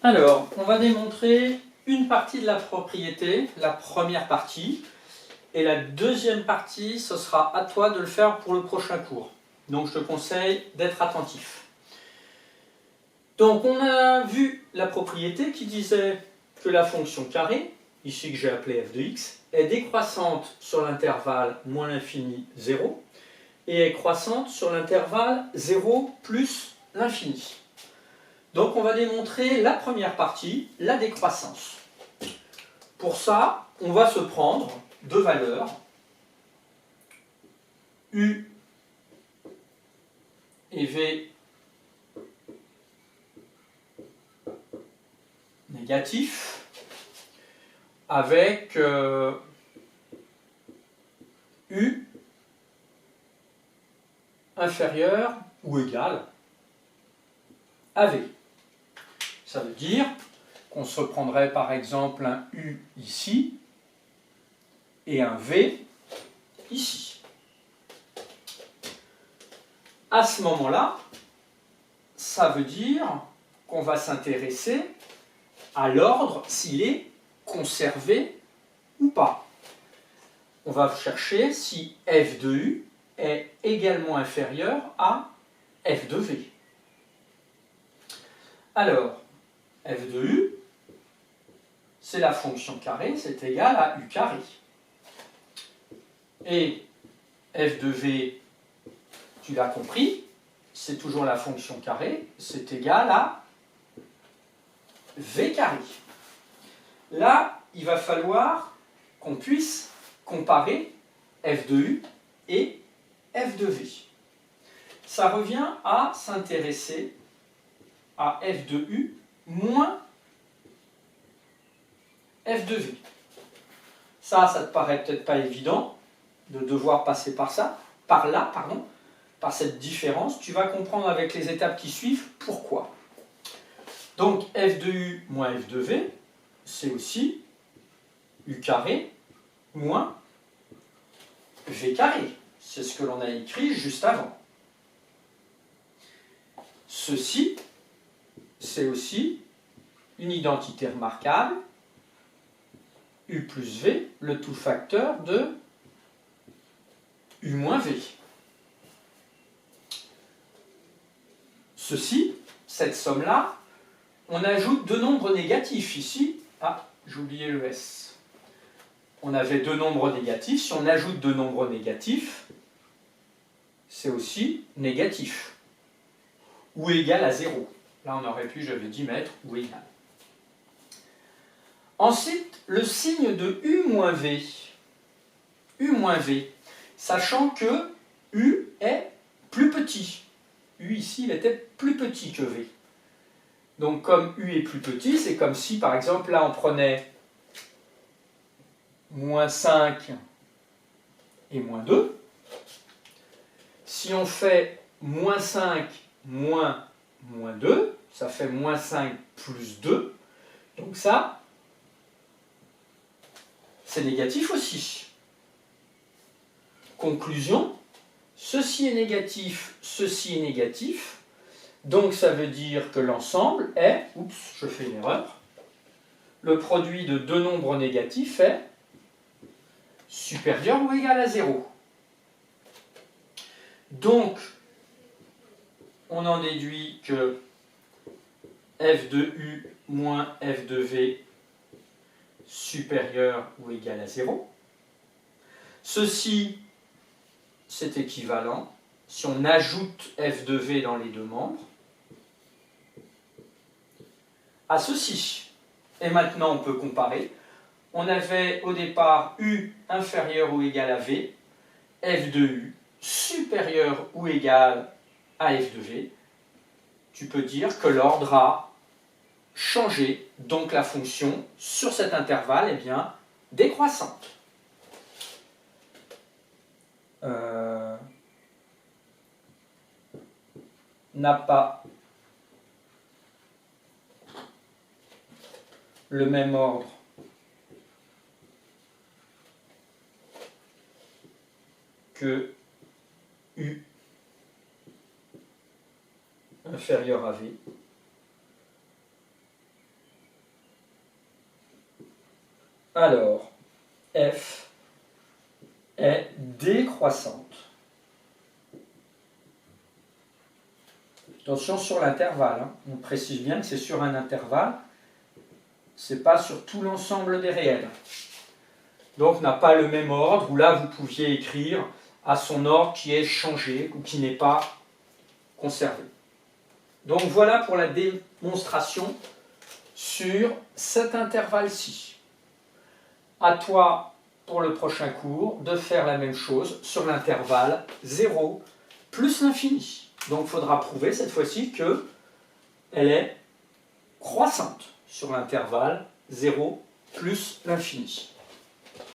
Alors, on va démontrer une partie de la propriété, la première partie, et la deuxième partie, ce sera à toi de le faire pour le prochain cours. Donc je te conseille d'être attentif. Donc on a vu la propriété qui disait que la fonction carré, ici que j'ai appelée f de x, est décroissante sur l'intervalle moins l'infini 0 et est croissante sur l'intervalle 0 plus l'infini. Donc on va démontrer la première partie, la décroissance. Pour ça, on va se prendre deux valeurs, U et V négatif, avec U inférieur ou égal à V. Ça veut dire qu'on se prendrait par exemple un U ici et un V ici. À ce moment-là, ça veut dire qu'on va s'intéresser à l'ordre s'il est conservé ou pas. On va chercher si f de u est également inférieur à f de v. Alors, f de u, c'est la fonction carrée, c'est égal à u carré. Et f de v, tu l'as compris, c'est toujours la fonction carrée, c'est égal à v carré. Là, il va falloir qu'on puisse comparer f de u et f de v. Ça revient à s'intéresser à f de u moins f de v. Ça te paraît peut-être pas évident de devoir passer par cette différence. Tu vas comprendre avec les étapes qui suivent pourquoi. Donc f de u moins f de v, c'est aussi u carré moins v carré. C'est ce que l'on a écrit juste avant. Ceci, c'est aussi une identité remarquable, u plus v, le tout facteur de u moins v. Ceci, cette somme-là, on ajoute deux nombres négatifs ici. Ah, j'ai oublié le s. On avait deux nombres négatifs. Si on ajoute deux nombres négatifs, c'est aussi négatif. Ou égal à 0. Là, on aurait pu, j'avais dit, mettre ou égal. Ensuite, le signe de u moins v. U moins v, sachant que u est plus petit. U ici, il était plus petit que v. Donc, comme u est plus petit, c'est comme si, par exemple, là, on prenait moins 5 et moins 2. Si on fait moins 5 moins 2, ça fait moins 5 plus 2. Donc ça, c'est négatif aussi. Conclusion, ceci est négatif, ceci est négatif. Donc ça veut dire que l'ensemble est, oups, je fais une erreur, le produit de deux nombres négatifs est supérieur ou égal à 0. Donc, on en déduit que f de u moins f de v supérieur ou égal à 0. Ceci, c'est équivalent si on ajoute f de v dans les deux membres à ceci. Et maintenant, on peut comparer. On avait au départ u inférieur ou égal à v, f de u supérieur ou égal à f de v. Tu peux dire que l'ordre a changé, donc la fonction sur cet intervalle est bien décroissante. N'a pas le même ordre que u inférieur à v Alors, f est décroissante. Attention sur l'intervalle, hein. On précise bien que c'est sur un intervalle, c'est pas sur tout l'ensemble des réels. Donc n'a pas le même ordre, où là vous pouviez écrire à son ordre qui est changé ou qui n'est pas conservé. Donc voilà pour la démonstration sur cet intervalle-ci. À toi, pour le prochain cours, de faire la même chose sur l'intervalle 0 plus l'infini. Donc il faudra prouver cette fois-ci qu'elle est croissante sur l'intervalle 0 plus l'infini.